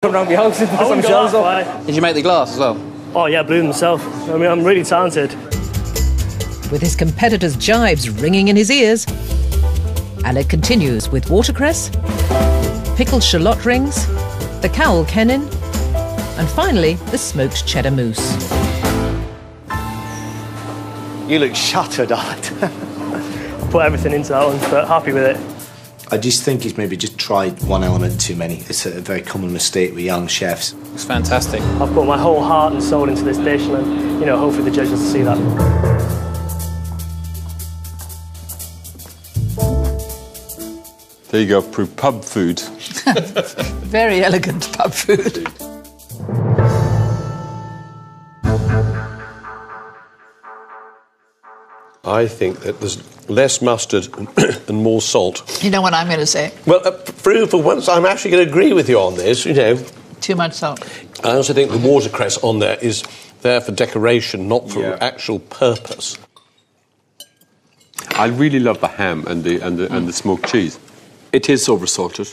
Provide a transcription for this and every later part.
Come round your house and put some shells up. Did you make the glass as well? Oh yeah, blew them myself. I mean, I'm really talented. With his competitors' jibes ringing in his ears, Alec continues with watercress, pickled shallot rings, the Cowell Kennin, and finally the smoked cheddar mousse. You look shattered, Alec. Put everything into that one, but happy with it. I just think he's maybe just tried one element too many. It's a very common mistake with young chefs. It's fantastic. I've put my whole heart and soul into this dish, and you know, hopefully the judges will see that. There you go, pub food. Very elegant pub food. I think that there's less mustard and more salt. You know what I'm going to say? Well, for once, I'm actually going to agree with you on this, you know. Too much salt. I also think the watercress on there is there for decoration, not for actual purpose. I really love the ham and the smoked cheese. It is over-salted.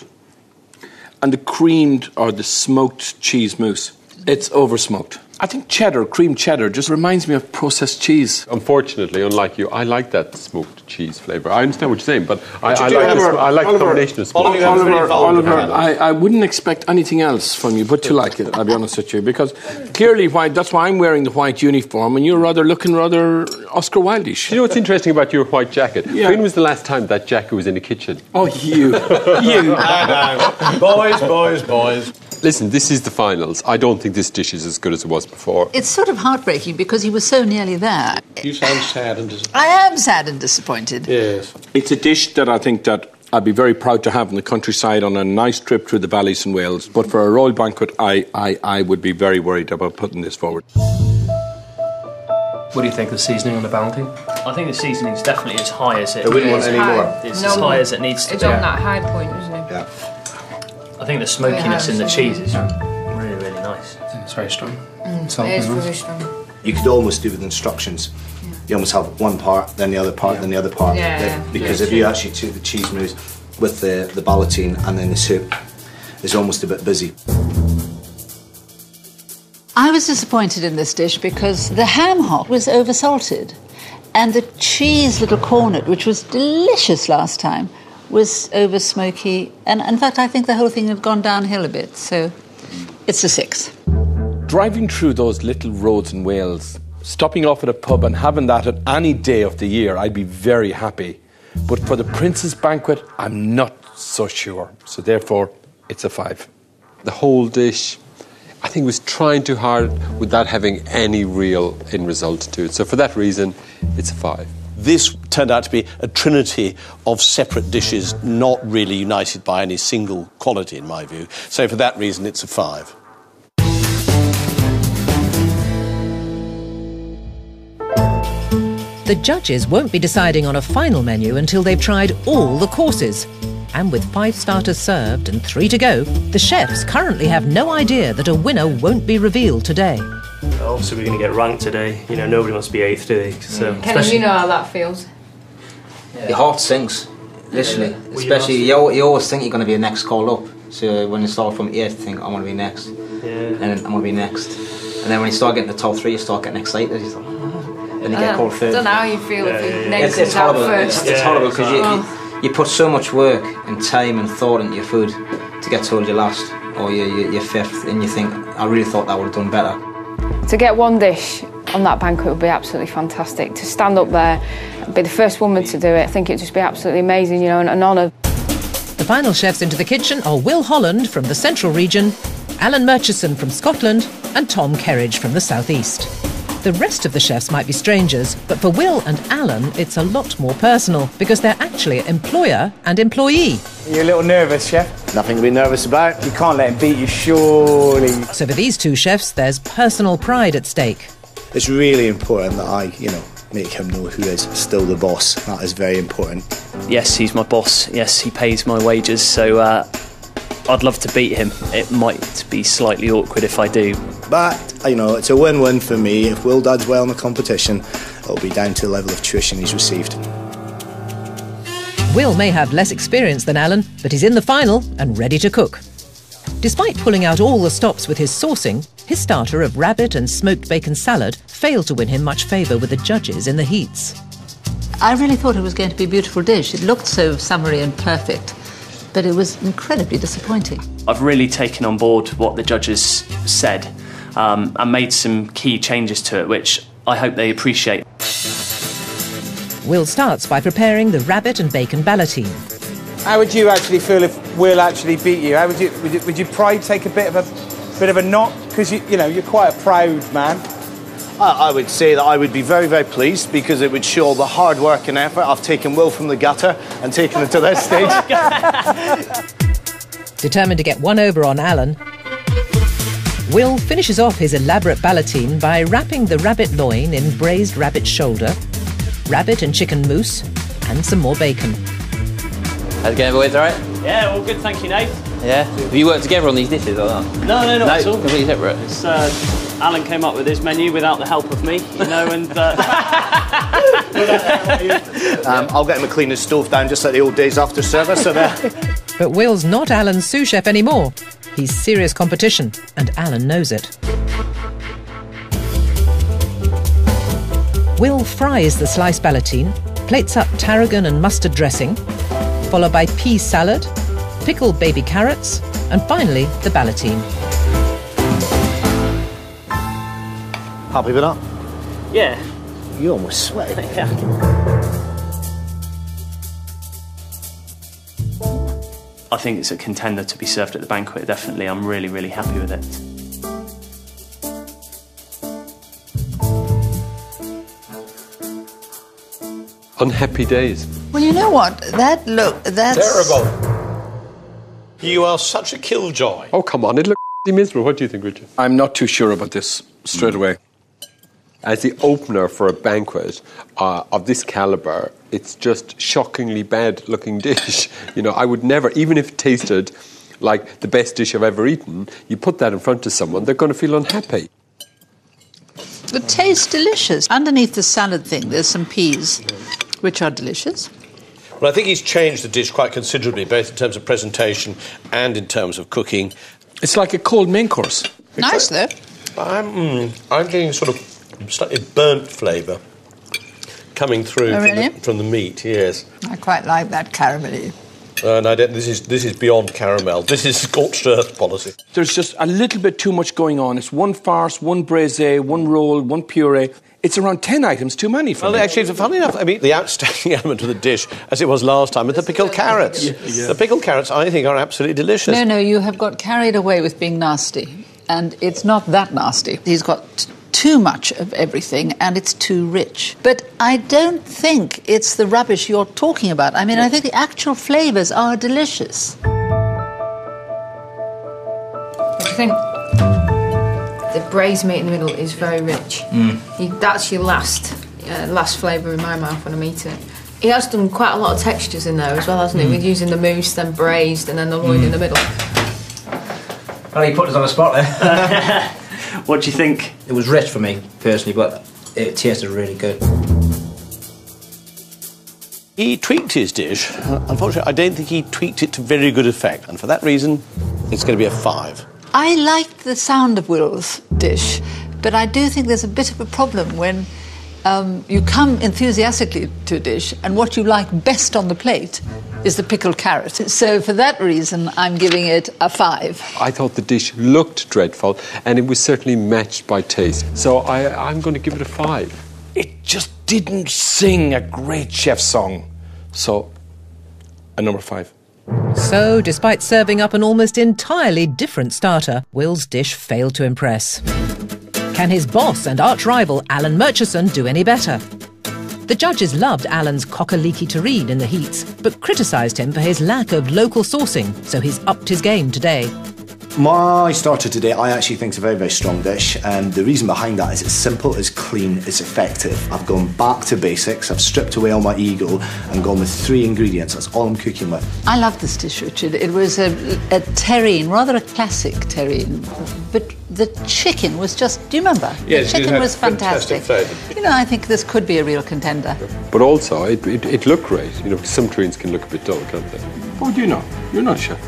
And the creamed or the smoked cheese mousse, it's over-smoked. I think cheddar, cream cheddar, just reminds me of processed cheese. Unfortunately, unlike you, I like that smoked cheese flavour. I understand what you're saying, but I like the combination of smoked. Oliver, I wouldn't expect anything else from you but to like it, I'll be honest with you, because clearly that's why I'm wearing the white uniform and you're looking rather Oscar Wilde-ish. You know what's interesting about your white jacket? Yeah. When was the last time that jacket was in the kitchen? Oh, you. Boys. Listen, this is the finals. I don't think this dish is as good as it was before. It's sort of heartbreaking because he was so nearly there. You sound sad and disappointed. I am sad and disappointed. Yes. It's a dish that I think that I'd be very proud to have in the countryside on a nice trip through the valleys in Wales. But for a royal banquet, I would be very worried about putting this forward. What do you think of the seasoning on the bounty? I think the seasoning's definitely as high as it. I wouldn't want any more. It's as high as it needs to be. It's on that high point, isn't it? Yeah. I think the smokiness in the cheese is really, really nice. I think it's very strong. It is very strong. You could almost do with instructions. You almost have one part, then the other part, then the other part. Yeah. Because if you actually took the cheese mousse with the ballotine and then the soup, it's almost a bit busy. I was disappointed in this dish because the ham hock was over-salted and the cheese little cornet, which was delicious last time, was over smoky, and in fact I think the whole thing had gone downhill a bit, so it's a 6. Driving through those little roads in Wales, stopping off at a pub and having that at any day of the year, I'd be very happy. But for the Prince's Banquet, I'm not so sure. So therefore, it's a 5. The whole dish, I think, was trying too hard without having any real end result to it. So for that reason, it's a 5. This turned out to be a trinity of separate dishes, not really united by any single quality, in my view. So for that reason, it's a 5. The judges won't be deciding on a final menu until they've tried all the courses. And with 5 starters served and 3 to go, the chefs currently have no idea that a winner won't be revealed today. Obviously, we're going to get ranked today. You know, nobody wants to be 8th, do they? So, Kenny, you know how that feels. Your heart sinks, literally. Especially, you always think you're going to be the next call up. So when you start from 8th, you think, I want to be next. Yeah. And then I'm going to be next. And then when you start getting the top 3, you start getting excited. You thought, then you get called third. I don't know how you feel if your name It's comes out horrible. first. It's horrible because you put so much work and time and thought into your food to get told you're last or you're 5th, and you think, I really thought that would have done better. To get one dish on that banquet would be absolutely fantastic. To stand up there and be the first woman to do it, I think it'd just be absolutely amazing, you know, and an honour. The final chefs into the kitchen are Will Holland from the Central region, Alan Murchison from Scotland, and Tom Kerridge from the South East. The rest of the chefs might be strangers, but for Will and Alan, it's a lot more personal because they're actually employer and employee. You're a little nervous, chef? Nothing to be nervous about. You can't let him beat you, surely. So for these 2 chefs, there's personal pride at stake. It's really important that I, make him know who is still the boss. That is very important. Yes, he's my boss. Yes, he pays my wages, so I'd love to beat him. It might be slightly awkward if I do. But, it's a win-win for me. If Will does well in the competition, it'll be down to the level of tuition he's received. Will may have less experience than Alan, but he's in the final and ready to cook. Despite pulling out all the stops with his saucing, his starter of rabbit and smoked bacon salad failed to win him much favour with the judges in the heats. I really thought it was going to be a beautiful dish. It looked so summery and perfect, but it was incredibly disappointing. I've really taken on board what the judges said and made some key changes to it, which I hope they appreciate. Will starts by preparing the rabbit and bacon ballotine. How would you actually feel if Will actually beat you? How would your pride take a bit of a knock? Because you know you're quite a proud man. I would say that I would be very, very pleased because it would show the hard work and effort. I've taken Will from the gutter and taken it to this stage. Determined to get one over on Alan, Will finishes off his elaborate ballotine by wrapping the rabbit loin in braised rabbit shoulder, rabbit and chicken mousse, and some more bacon. How's it going, boys? All right? Yeah, all good, thank you, Nate. Yeah. Have you worked together on these dishes or not? No, not at all. Completely separate. It's, Alan came up with his menu without the help of me, you know, and... I'll get him a cleaner stove down just like the old days after service. So But Will's not Alan's sous chef anymore. He's serious competition, and Alan knows it. Will fries the sliced ballotine, plates up tarragon and mustard dressing, followed by pea salad, pickled baby carrots, and finally the ballotine. happy with that? Yeah. You're almost sweating. Yeah. I think it's a contender to be served at the banquet, definitely. I'm really, really happy with it. Unhappy days. Well, you know what? That's... Terrible. You are such a killjoy. Oh, come on, it looks miserable. What do you think, Richard? I'm not too sure about this straight away. As the opener for a banquet of this calibre, it's just shockingly bad-looking dish. You know, I would never, even if it tasted like the best dish I've ever eaten, you put that in front of someone, they're going to feel unhappy. It tastes delicious. Underneath the salad thing, there's some peas, which are delicious. Well, I think he's changed the dish quite considerably, both in terms of presentation and in terms of cooking. It's like a cold main course. Nice, though. I'm getting sort of slightly burnt flavour coming through from the meat, yes. I quite like that caramelly. And this is beyond caramel. This is scorched earth policy. There's just a little bit too much going on. It's one farce, one braisé, one roll, one puree. It's around 10 items too many for me. Well, actually, funny enough, I mean, the outstanding element of the dish, as it was last time, is the pickled carrots. Yeah. The pickled carrots, I think, are absolutely delicious. No, you have got carried away with being nasty. And it's not that nasty. He's got too much of everything and it's too rich. But I don't think it's the rubbish you're talking about. I mean, I think the actual flavours are delicious. I think the braised meat in the middle is very rich. That's your last flavour in my mouth when I'm eating it. He has done quite a lot of textures in there as well, hasn't he? With using the mousse, then braised, and then the loin in the middle. Well, he put us on the spot there. What do you think? It was rich for me, personally, but it tasted really good. He tweaked his dish. Unfortunately, I don't think he tweaked it to very good effect, and for that reason, it's going to be a 5. I liked the sound of Will's dish, but I do think there's a bit of a problem when you come enthusiastically to a dish and what you like best on the plate is the pickled carrot. So for that reason, I'm giving it a 5. I thought the dish looked dreadful, and it was certainly matched by taste. So I'm going to give it a 5. It just didn't sing a great chef song. So, a number 5. So, despite serving up an almost entirely different starter, Will's dish failed to impress. Can his boss and arch-rival Alan Murchison do any better? The judges loved Alan's cock-a-leaky terrine in the heats, but criticised him for his lack of local sourcing, so he's upped his game today. My starter today, I actually think is a very, very strong dish, and the reason behind that is it's simple, it's clean, it's effective. I've gone back to basics, I've stripped away all my ego and gone with 3 ingredients. That's all I'm cooking with. I love this dish, Richard. It was a terrine, rather a classic terrine, but the chicken was just, do you remember? Yes, the chicken was fantastic. Flavour. You know, I think this could be a real contender. But also, it looked great. You know, some terrines can look a bit dull, can't they? Oh, do you know? You're not a chef.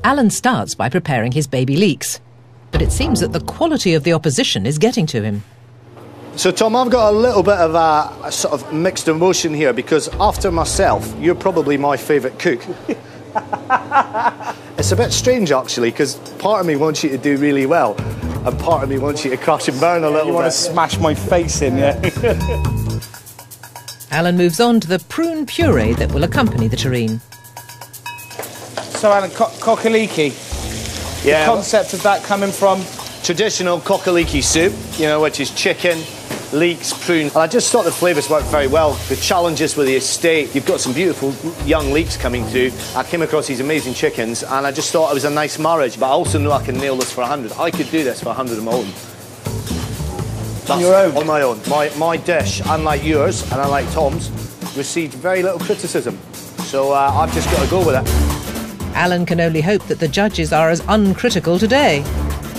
Alan starts by preparing his baby leeks. But it seems that the quality of the opposition is getting to him. So, Tom, I've got a little bit of a sort of mixed emotion here because after myself, you're probably my favourite cook. It's a bit strange, actually, because part of me wants you to do really well and part of me wants you to crash and burn a little bit. You want to smash my face in, yeah? Alan moves on to the prune puree that will accompany the terrine. So, Alan, coccoliki. Yeah. The concept of that coming from? Traditional coccoliki soup, you know, which is chicken, leeks, prune. And I just thought the flavours worked very well. The challenges with the estate, you've got some beautiful young leeks coming through. I came across these amazing chickens and I just thought it was a nice marriage. But I also know I can nail this for 100. I could do this for 100 of my own. That's on your own? On my own. My dish, unlike yours and unlike Tom's, received very little criticism. So I've just got to go with it. Alan can only hope that the judges are as uncritical today.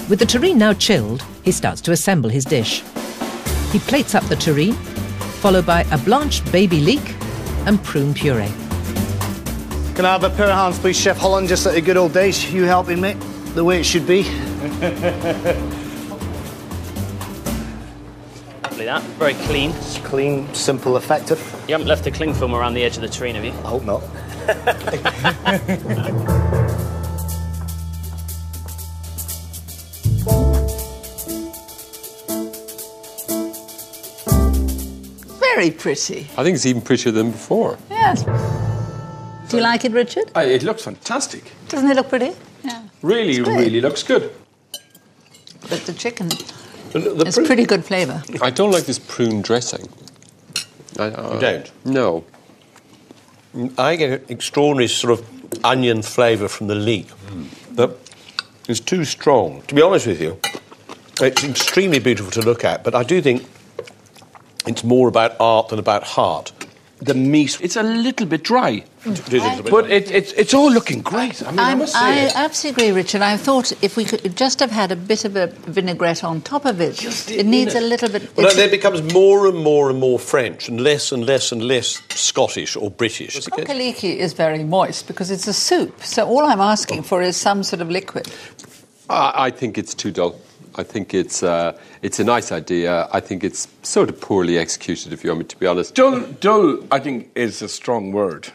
With the terrine now chilled, he starts to assemble his dish. He plates up the terrine, followed by a blanched baby leek and prune puree. Can I have a pair of hands, please, Chef Holland, just like the good old days? You helping me the way it should be. Lovely that, very clean. It's clean, simple, effective. You haven't left a cling film around the edge of the terrine, have you? I hope not. Very pretty. I think it's even prettier than before. Yes. Do you like it, Richard? It looks fantastic. Doesn't it look pretty? Yeah. Really looks good. But the chicken The has pretty good flavour. I don't like this prune dressing. You don't? No. I get an extraordinary sort of onion flavour from the leek that is too strong. To be honest with you, it's extremely beautiful to look at, but I do think it's more about art than about heart. The meat, it's a little bit dry. But it's all looking great. I mean, I must say I absolutely agree, Richard. I thought if we could just have had a bit of a vinaigrette on top of it. It needs a little bit... Well, then it becomes more and more and more French and less and less and less Scottish or British. Coccoliki is very moist because it's a soup, so all I'm asking for is some sort of liquid. I think it's too dull. I think it's a nice idea. I think it's sort of poorly executed, if you want me to be honest. Dull, I think, is a strong word.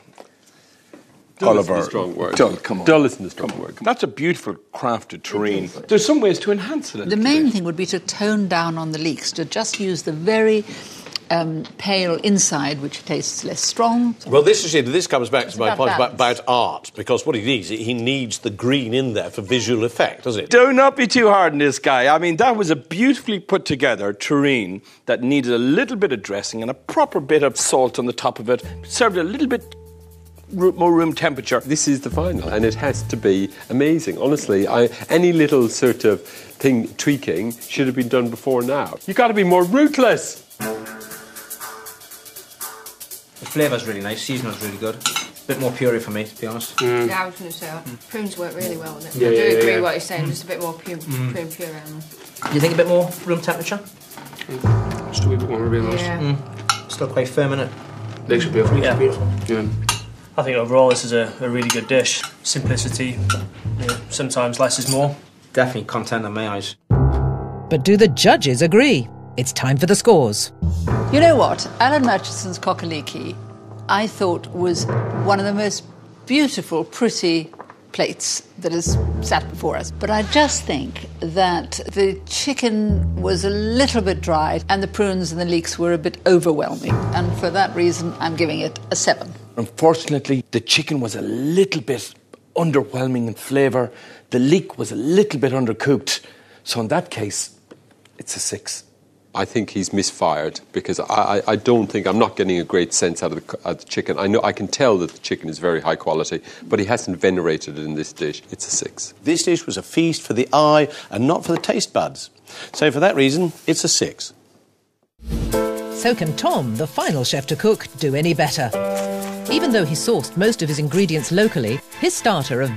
Dull Oliver. isn't a strong word. Dull, come on. Dull isn't a strong word. That's a beautiful crafted terrine. There's some ways to enhance it. The main thing would be to tone down on the leeks, to just use the very pale inside, which tastes less strong. Well, this comes back to my point about about art, because what he needs the green in there for visual effect, doesn't it? Do not be too hard on this guy. I mean, that was a beautifully put together terrine that needed a little bit of dressing and a proper bit of salt on the top of it, served a little bit more room temperature. This is the final, and it has to be amazing. Honestly, any little sort of thing tweaking should have been done before now. You've got to be more ruthless. The flavour's really nice, seasoning's really good. A bit more puree for me, to be honest. Yeah, I was going to say that. Prunes work really well with it. I do agree with what you're saying, just a bit more prune puree on them. Do you think a bit more room temperature? Just a wee bit more, maybe. Yeah. Still quite firm, innit? Legs are beautiful. Yeah. Beautiful. Yeah. I think overall this is a really good dish. Simplicity, sometimes less is more. Definitely content in my eyes. But do the judges agree? It's time for the scores. You know what? Alan Murchison's coccoliki, I thought, was one of the most beautiful, pretty plates that has sat before us. But I just think that the chicken was a little bit dry and the prunes and the leeks were a bit overwhelming. And for that reason, I'm giving it a 7. Unfortunately, the chicken was a little bit underwhelming in flavour. The leek was a little bit undercooked. So in that case, it's a 6. I think he's misfired because I don't think I'm not getting a great sense out of the chicken. I can tell that the chicken is very high quality, but he hasn't venerated it in this dish. It's a 6. This dish was a feast for the eye and not for the taste buds. So for that reason, it's a 6. So can Tom, the final chef to cook, do any better? Even though he sourced most of his ingredients locally, his starter of